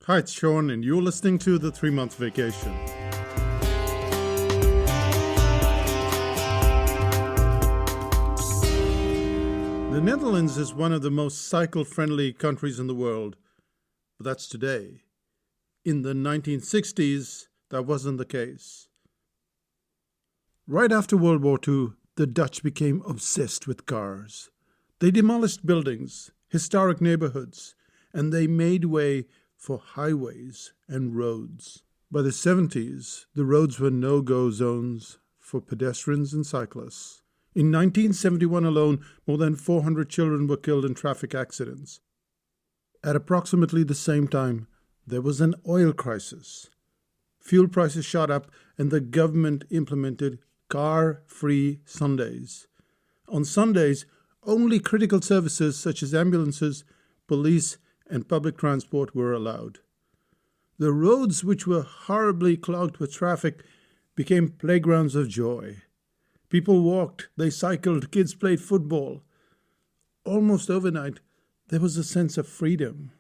Hi, it's Sean, and you're listening to The 3-Month Vacation. The Netherlands is one of the most cycle-friendly countries in the world, but that's today. In the 1960s, that wasn't the case. Right after World War II, the Dutch became obsessed with cars. They demolished buildings, historic neighborhoods, and they made way for highways and roads. By the 70s, the roads were no-go zones for pedestrians and cyclists. In 1971 alone, more than 400 children were killed in traffic accidents. At approximately the same time, there was an oil crisis. Fuel prices shot up and the government implemented car-free Sundays. On Sundays, only critical services such as ambulances, police, and public transport were allowed. The roads, which were horribly clogged with traffic, became playgrounds of joy. People walked, they cycled, kids played football. Almost overnight, there was a sense of freedom.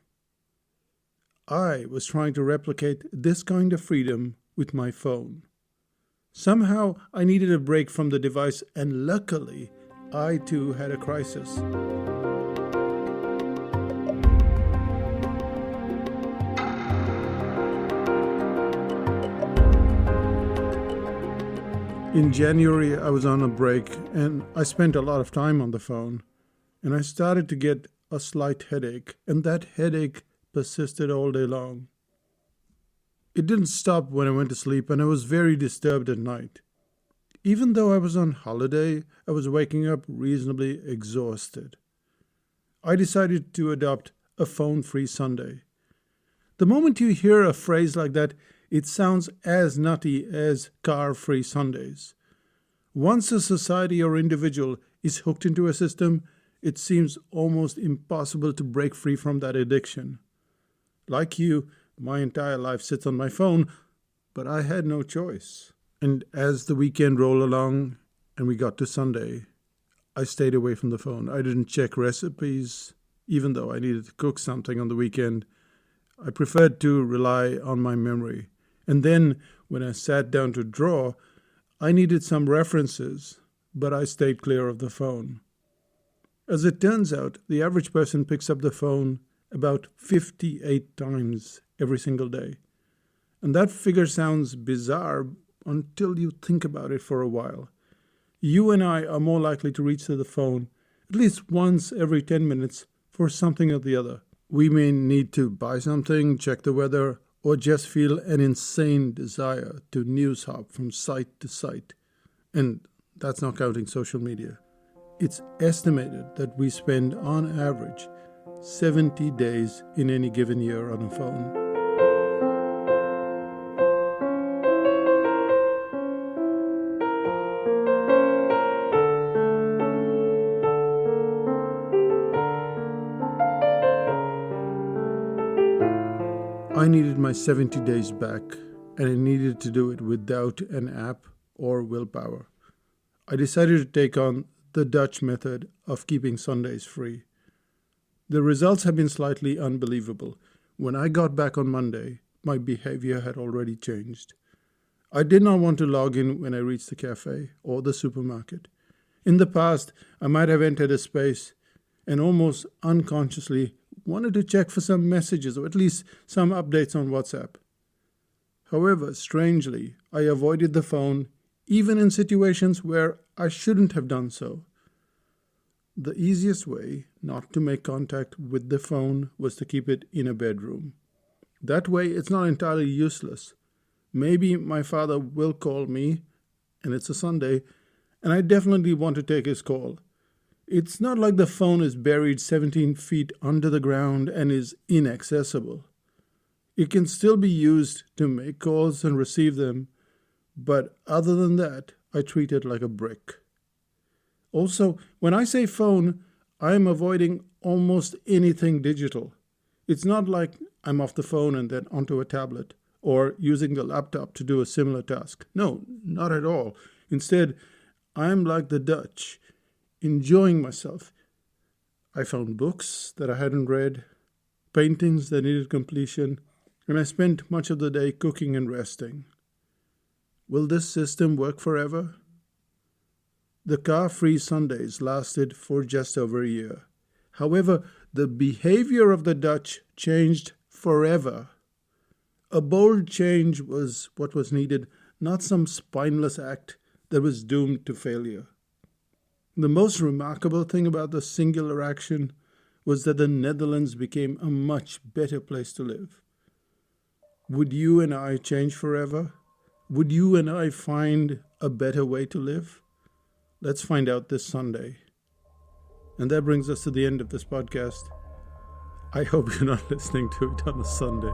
I was trying to replicate this kind of freedom with my phone. Somehow, I needed a break from the device, and luckily, I too had a crisis. In January, I was on a break and I spent a lot of time on the phone, and I started to get a slight headache, and that headache persisted all day long. It didn't stop when I went to sleep, and I was very disturbed at night. Even though I was on holiday, I was waking up reasonably exhausted. I decided to adopt a phone-free Sunday. The moment you hear a phrase like that, it sounds as nutty as car-free Sundays. Once a society or individual is hooked into a system, it seems almost impossible to break free from that addiction. Like you, my entire life sits on my phone, but I had no choice. And as the weekend rolled along and we got to Sunday, I stayed away from the phone. I didn't check recipes, even though I needed to cook something on the weekend. I preferred to rely on my memory. And then, when I sat down to draw, I needed some references, but I stayed clear of the phone. As it turns out, the average person picks up the phone about 58 times every single day. And that figure sounds bizarre until you think about it for a while. You and I are more likely to reach to the phone at least once every 10 minutes for something or the other. We may need to buy something, check the weather, or just feel an insane desire to news hop from site to site. And that's not counting social media. It's estimated that we spend, on average, 70 days in any given year on a phone. I needed my 70 days back, and I needed to do it without an app or willpower. I decided to take on the Dutch method of keeping Sundays free. The results have been slightly unbelievable. When I got back on Monday, my behavior had already changed. I did not want to log in when I reached the cafe or the supermarket. In the past, I might have entered a space and almost unconsciously wanted to check for some messages or at least some updates on WhatsApp. However, strangely, I avoided the phone even in situations where I shouldn't have done so. The easiest way not to make contact with the phone was to keep it in a bedroom. That way, it's not entirely useless. Maybe my father will call me, and it's a Sunday, and I definitely want to take his call. It's not like the phone is buried 17 feet under the ground and is inaccessible. It can still be used to make calls and receive them, but other than that, I treat it like a brick. Also, when I say phone, I am avoiding almost anything digital. It's not like I'm off the phone and then onto a tablet, or using the laptop to do a similar task. No, not at all. Instead, I'm like the Dutch, enjoying myself. I found books that I hadn't read, paintings that needed completion, and I spent much of the day cooking and resting. Will this system work forever? The car-free Sundays lasted for just over a year. However, the behavior of the Dutch changed forever. A bold change was what was needed, not some spineless act that was doomed to failure. The most remarkable thing about the singular action was that the Netherlands became a much better place to live. Would you and I change forever? Would you and I find a better way to live? Let's find out this Sunday. And that brings us to the end of this podcast. I hope you're not listening to it on a Sunday.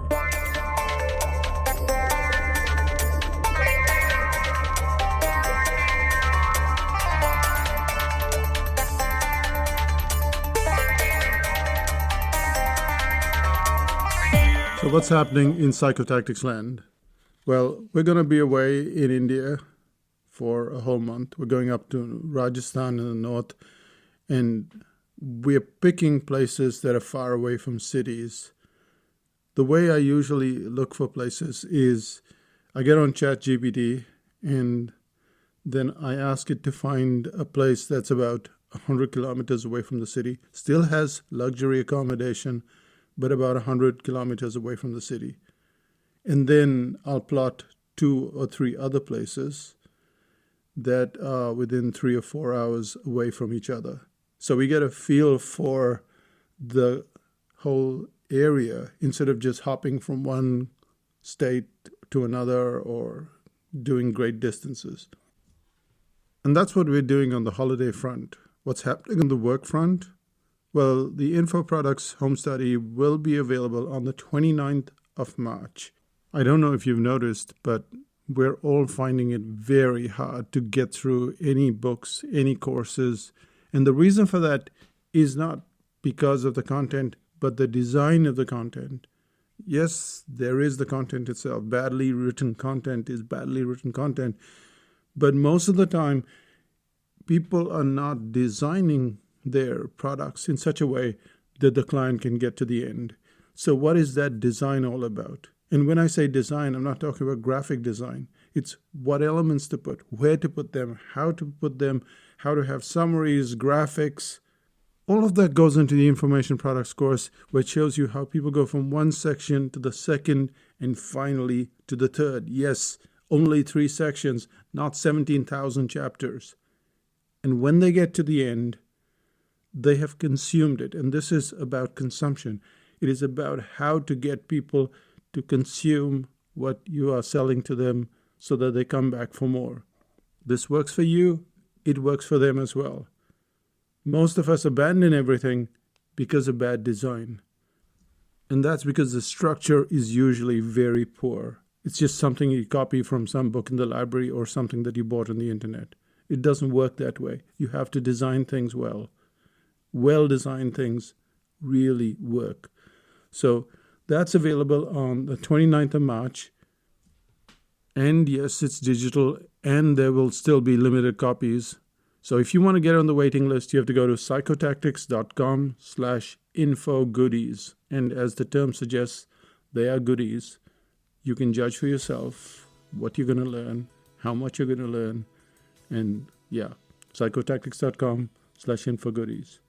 So what's happening in Psychotactics land? Well, we're going to be away in India for a whole month. We're going up to Rajasthan in the north, and we're picking places that are far away from cities. The way I usually look for places is I get on ChatGPT and then I ask it to find a place that's about 100 kilometers away from the city, still has luxury accommodation, but about 100 kilometers away from the city. And then I'll plot 2 or 3 other places that are within 3 or 4 hours away from each other. So we get a feel for the whole area instead of just hopping from one state to another or doing great distances. And that's what we're doing on the holiday front. What's happening on the work front? Well, the Info Products home study will be available on the 29th of March. I don't know if you've noticed, but we're all finding it very hard to get through any books, any courses. And the reason for that is not because of the content, but the design of the content. Yes, there is the content itself. Badly written content is badly written content. But most of the time, people are not designing their products in such a way that the client can get to the end. So what is that design all about? And when I say design, I'm not talking about graphic design. It's what elements to put, where to put them, how to have summaries, graphics. All of that goes into the Information Products course, which shows you how people go from one section to the second and finally to the third. Yes, only 3 sections, not 17,000 chapters. And when they get to the end, they have consumed it. And this is about consumption. It is about how to get people to consume what you are selling to them so that they come back for more. This works for you. It works for them as well. Most of us abandon everything because of bad design. And that's because the structure is usually very poor. It's just something you copy from some book in the library or something that you bought on the internet. It doesn't work that way. You have to design things well. Well-designed things really work. So that's available on the 29th of March. And yes, it's digital and there will still be limited copies. So if you want to get on the waiting list, you have to go to psychotactics.com/info-goodies. And as the term suggests, they are goodies. You can judge for yourself what you're going to learn, how much you're going to learn. And yeah, psychotactics.com/info-goodies.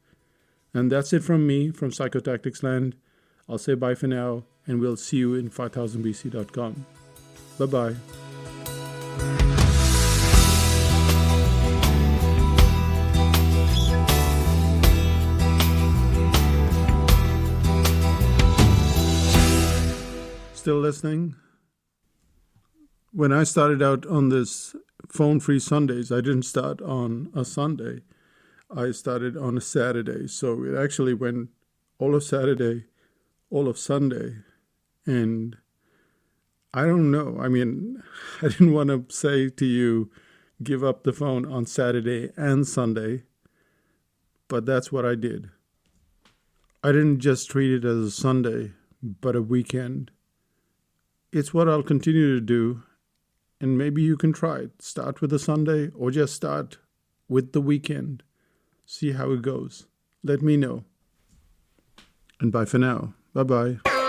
And that's it from me, from Psychotactics Land. I'll say bye for now, and we'll see you in 5000bc.com. Bye-bye. Still listening? When I started out on this phone-free Sundays, I didn't start on a Sunday. I started on a Saturday. So it actually went all of Saturday, all of Sunday. And I don't know. I mean, I didn't want to say to you, give up the phone on Saturday and Sunday. But that's what I did. I didn't just treat it as a Sunday, but a weekend. It's what I'll continue to do. And maybe you can try it. Start with a Sunday or just start with the weekend. See how it goes. Let me know. And bye for now. Bye-bye.